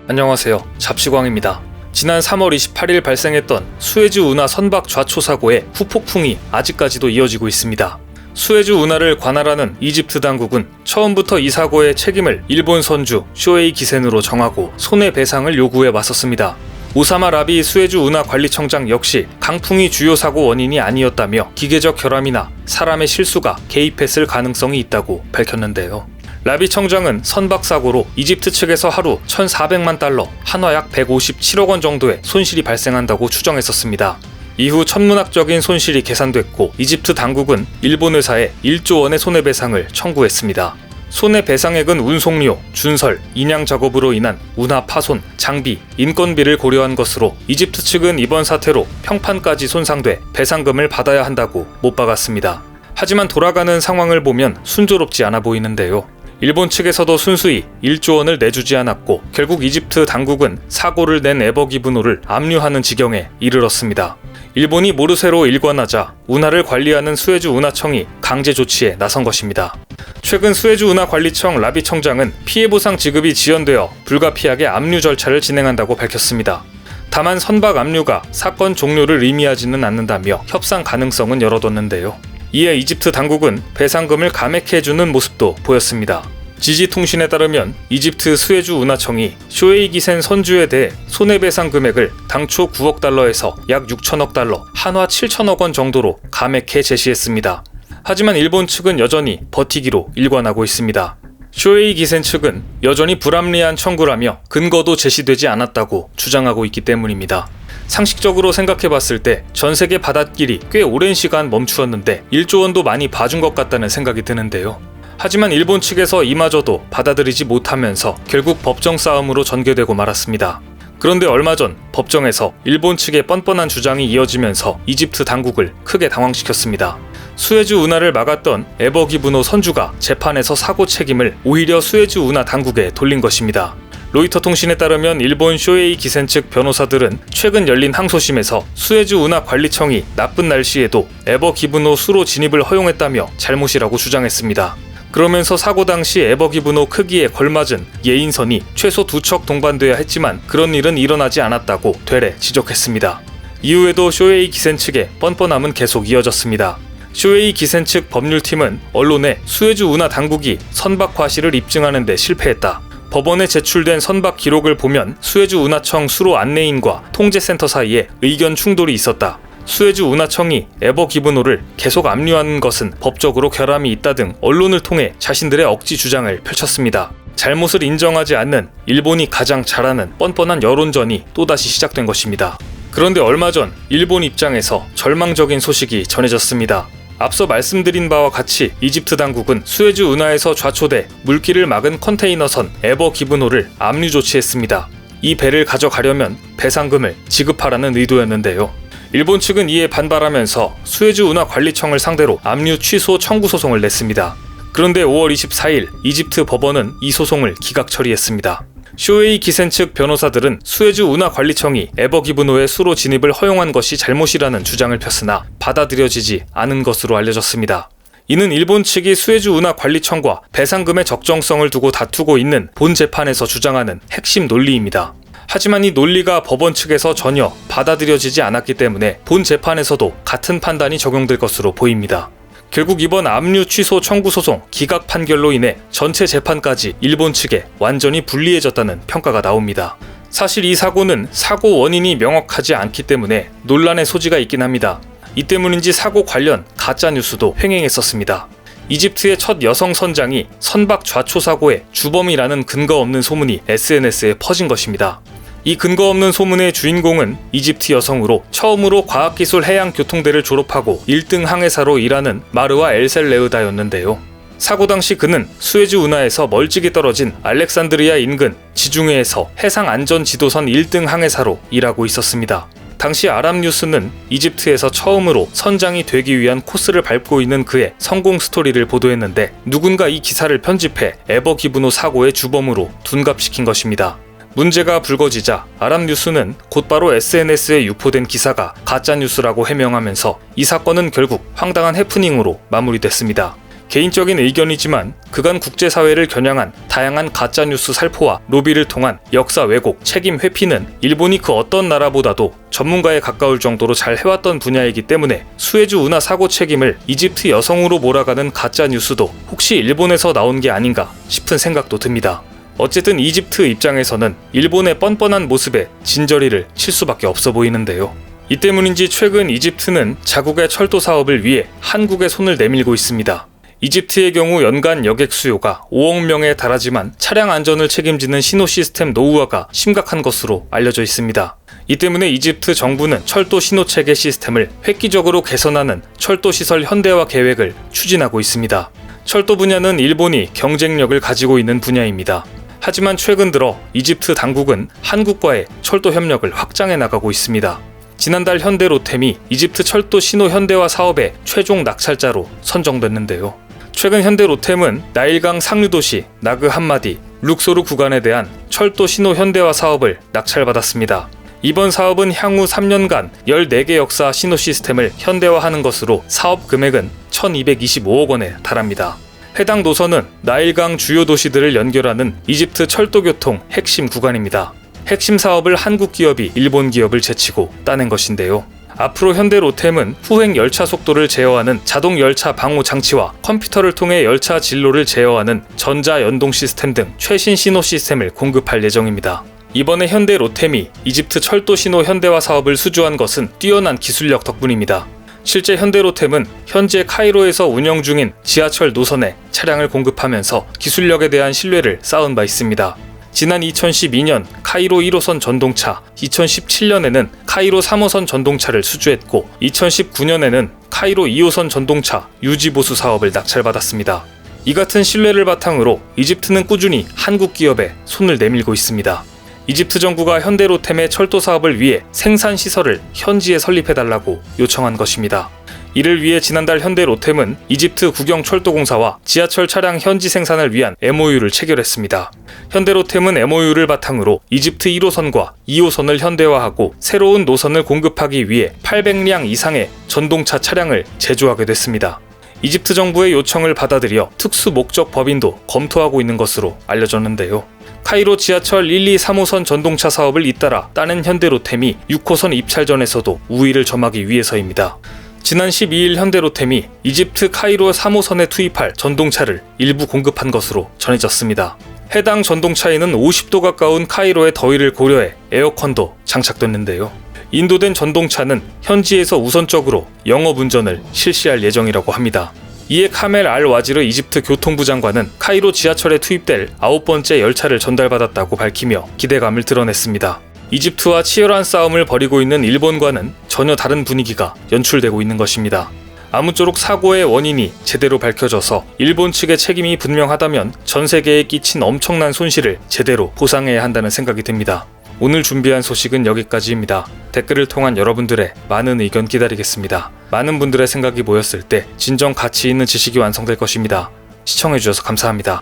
안녕하세요. 잡시광입니다. 지난 3월 28일 발생했던 수에즈 운하 선박 좌초 사고의 후폭풍이 아직까지도 이어지고 있습니다. 수에즈 운하를 관할하는 이집트 당국은 처음부터 이 사고의 책임을 일본 선주 쇼에이 기센으로 정하고 손해배상을 요구해 왔었습니다. 오사마 라비 수에즈 운하 관리청장 역시 강풍이 주요 사고 원인이 아니었다며 기계적 결함이나 사람의 실수가 개입했을 가능성이 있다고 밝혔는데요. 라비 청장은 선박 사고로 이집트 측에서 하루 1,400만 달러, 한화 약 157억 원 정도의 손실이 발생한다고 추정했었습니다. 이후 천문학적인 손실이 계산됐고 이집트 당국은 일본 회사에 1조 원의 손해배상을 청구했습니다. 손해배상액은 운송료, 준설, 인양 작업으로 인한 운하 파손, 장비, 인건비를 고려한 것으로 이집트 측은 이번 사태로 평판까지 손상돼 배상금을 받아야 한다고 못 박았습니다. 하지만 돌아가는 상황을 보면 순조롭지 않아 보이는데요. 일본 측에서도 순수히 1조 원을 내주지 않았고 결국 이집트 당국은 사고를 낸 에버기브노를 압류하는 지경에 이르렀습니다. 일본이 모르쇠로 일관하자 운하를 관리하는 수에즈 운하청이 강제 조치에 나선 것입니다. 최근 수에즈 운하관리청 라비 청장은 피해보상 지급이 지연되어 불가피하게 압류 절차를 진행한다고 밝혔습니다. 다만 선박 압류가 사건 종료를 의미하지는 않는다며 협상 가능성은 열어뒀는데요. 이에 이집트 당국은 배상금을 감액해주는 모습도 보였습니다. 지지통신에 따르면 이집트 수에즈 운하청이 쇼에이 기센 선주에 대해 손해배상 금액을 당초 9억 달러에서 약 6천억 달러, 한화 7천억 원 정도로 감액해 제시했습니다. 하지만 일본 측은 여전히 버티기로 일관하고 있습니다. 쇼에이 기센 측은 여전히 불합리한 청구라며 근거도 제시되지 않았다고 주장하고 있기 때문입니다. 상식적으로 생각해봤을 때 전세계 바닷길이 꽤 오랜 시간 멈추었는데 1조 원도 많이 봐준 것 같다는 생각이 드는데요. 하지만 일본 측에서 이마저도 받아들이지 못하면서 결국 법정 싸움으로 전개되고 말았습니다. 그런데 얼마 전 법정에서 일본 측의 뻔뻔한 주장이 이어지면서 이집트 당국을 크게 당황시켰습니다. 수에즈 운하를 막았던 에버기브노 선주가 재판에서 사고 책임을 오히려 수에즈 운하 당국에 돌린 것입니다. 로이터 통신에 따르면 일본 쇼에이 기센 측 변호사들은 최근 열린 항소심에서 수에즈 운하 관리청이 나쁜 날씨에도 에버기브노 수로 진입을 허용했다며 잘못이라고 주장했습니다. 그러면서 사고 당시 에버기브노 크기에 걸맞은 예인선이 최소 2척 동반돼야 했지만 그런 일은 일어나지 않았다고 되레 지적했습니다. 이후에도 쇼에이 기센 측의 뻔뻔함은 계속 이어졌습니다. 쇼에이 기센 측 법률팀은 언론에 수에즈 운하 당국이 선박 과실을 입증하는 데 실패했다. 법원에 제출된 선박 기록을 보면 수에즈 운하청 수로 안내인과 통제센터 사이에 의견 충돌이 있었다. 수에즈 운하청이 에버기브노를 계속 압류하는 것은 법적으로 결함이 있다 등 언론을 통해 자신들의 억지 주장을 펼쳤습니다. 잘못을 인정하지 않는 일본이 가장 잘하는 뻔뻔한 여론전이 또다시 시작된 것입니다. 그런데 얼마 전 일본 입장에서 절망적인 소식이 전해졌습니다. 앞서 말씀드린 바와 같이 이집트 당국은 수에즈 운하에서 좌초돼 물길을 막은 컨테이너선 에버기브노를 압류 조치했습니다. 이 배를 가져가려면 배상금을 지급하라는 의도였는데요. 일본 측은 이에 반발하면서 수에즈 운하 관리청을 상대로 압류 취소 청구 소송을 냈습니다. 그런데 5월 24일 이집트 법원은 이 소송을 기각 처리했습니다. 쇼에이 기센 측 변호사들은 수에즈 운하 관리청이 에버기브노의 수로 진입을 허용한 것이 잘못이라는 주장을 폈으나 받아들여지지 않은 것으로 알려졌습니다. 이는 일본 측이 수에즈 운하 관리청과 배상금의 적정성을 두고 다투고 있는 본 재판에서 주장하는 핵심 논리입니다. 하지만 이 논리가 법원 측에서 전혀 받아들여지지 않았기 때문에 본 재판에서도 같은 판단이 적용될 것으로 보입니다. 결국 이번 압류 취소 청구 소송 기각 판결로 인해 전체 재판까지 일본 측에 완전히 불리해졌다는 평가가 나옵니다. 사실 이 사고는 사고 원인이 명확하지 않기 때문에 논란의 소지가 있긴 합니다. 이 때문인지 사고 관련 가짜 뉴스도 횡행했었습니다. 이집트의 첫 여성 선장이 선박 좌초 사고의 주범이라는 근거 없는 소문이 SNS에 퍼진 것입니다. 이 근거 없는 소문의 주인공은 이집트 여성으로 처음으로 과학기술 해양교통대를 졸업하고 1등 항해사로 일하는 마르와 엘셀레으다였는데요. 사고 당시 그는 수에즈 운하에서 멀찍이 떨어진 알렉산드리아 인근 지중해에서 해상안전지도선 1등 항해사로 일하고 있었습니다. 당시 아랍뉴스는 이집트에서 처음으로 선장이 되기 위한 코스를 밟고 있는 그의 성공 스토리를 보도했는데 누군가 이 기사를 편집해 에버기브노 사고의 주범으로 둔갑시킨 것입니다. 문제가 불거지자 아랍뉴스는 곧바로 SNS에 유포된 기사가 가짜뉴스라고 해명하면서 이 사건은 결국 황당한 해프닝으로 마무리됐습니다. 개인적인 의견이지만 그간 국제사회를 겨냥한 다양한 가짜뉴스 살포와 로비를 통한 역사 왜곡, 책임 회피는 일본이 그 어떤 나라보다도 전문가에 가까울 정도로 잘 해왔던 분야이기 때문에 수에즈 운하 사고 책임을 이집트 여성으로 몰아가는 가짜뉴스도 혹시 일본에서 나온 게 아닌가 싶은 생각도 듭니다. 어쨌든 이집트 입장에서는 일본의 뻔뻔한 모습에 진저리를 칠 수밖에 없어 보이는데요. 이 때문인지 최근 이집트는 자국의 철도 사업을 위해 한국에 손을 내밀고 있습니다. 이집트의 경우 연간 여객 수요가 5억 명에 달하지만 차량 안전을 책임지는 신호 시스템 노후화가 심각한 것으로 알려져 있습니다. 이 때문에 이집트 정부는 철도 신호 체계 시스템을 획기적으로 개선하는 철도 시설 현대화 계획을 추진하고 있습니다. 철도 분야는 일본이 경쟁력을 가지고 있는 분야입니다. 하지만 최근 들어 이집트 당국은 한국과의 철도 협력을 확장해 나가고 있습니다. 지난달 현대로템이 이집트 철도 신호 현대화 사업의 최종 낙찰자로 선정됐는데요. 최근 현대로템은 나일강 상류도시 나그 함마디, 룩소르 구간에 대한 철도 신호 현대화 사업을 낙찰받았습니다. 이번 사업은 향후 3년간 14개 역사 신호 시스템을 현대화하는 것으로 사업 금액은 1225억 원에 달합니다. 해당 노선은 나일강 주요 도시들을 연결하는 이집트 철도교통 핵심 구간입니다. 핵심 사업을 한국 기업이 일본 기업을 제치고 따낸 것인데요. 앞으로 현대로템은 후행 열차 속도를 제어하는 자동 열차 방호 장치와 컴퓨터를 통해 열차 진로를 제어하는 전자 연동 시스템 등 최신 신호 시스템을 공급할 예정입니다. 이번에 현대로템이 이집트 철도 신호 현대화 사업을 수주한 것은 뛰어난 기술력 덕분입니다. 실제 현대로템은 현재 카이로에서 운영 중인 지하철 노선에 차량을 공급하면서 기술력에 대한 신뢰를 쌓은 바 있습니다. 지난 2012년 카이로 1호선 전동차, 2017년에는 카이로 3호선 전동차를 수주했고 2019년에는 카이로 2호선 전동차 유지보수 사업을 낙찰받았습니다. 이 같은 신뢰를 바탕으로 이집트는 꾸준히 한국 기업에 손을 내밀고 있습니다. 이집트 정부가 현대로템의 철도 사업을 위해 생산 시설을 현지에 설립해달라고 요청한 것입니다. 이를 위해 지난달 현대로템은 이집트 국영철도공사와 지하철 차량 현지 생산을 위한 MOU를 체결했습니다. 현대로템은 MOU를 바탕으로 이집트 1호선과 2호선을 현대화하고 새로운 노선을 공급하기 위해 800량 이상의 전동차 차량을 제조하게 됐습니다. 이집트 정부의 요청을 받아들여 특수 목적 법인도 검토하고 있는 것으로 알려졌는데요. 카이로 지하철 1, 2, 3호선 전동차 사업을 잇따라 따낸 현대로템이 6호선 입찰전에서도 우위를 점하기 위해서입니다. 지난 12일 현대로템이 이집트 카이로 3호선에 투입할 전동차를 일부 공급한 것으로 전해졌습니다. 해당 전동차에는 50도 가까운 카이로의 더위를 고려해 에어컨도 장착됐는데요. 인도된 전동차는 현지에서 우선적으로 영업운전을 실시할 예정이라고 합니다. 이에 카멜 알 와지르 이집트 교통부 장관은 카이로 지하철에 투입될 9번째 열차를 전달받았다고 밝히며 기대감을 드러냈습니다. 이집트와 치열한 싸움을 벌이고 있는 일본과는 전혀 다른 분위기가 연출되고 있는 것입니다. 아무쪼록 사고의 원인이 제대로 밝혀져서 일본 측의 책임이 분명하다면 전 세계에 끼친 엄청난 손실을 제대로 보상해야 한다는 생각이 듭니다. 오늘 준비한 소식은 여기까지입니다. 댓글을 통한 여러분들의 많은 의견 기다리겠습니다. 많은 분들의 생각이 모였을 때 진정 가치 있는 지식이 완성될 것입니다. 시청해주셔서 감사합니다.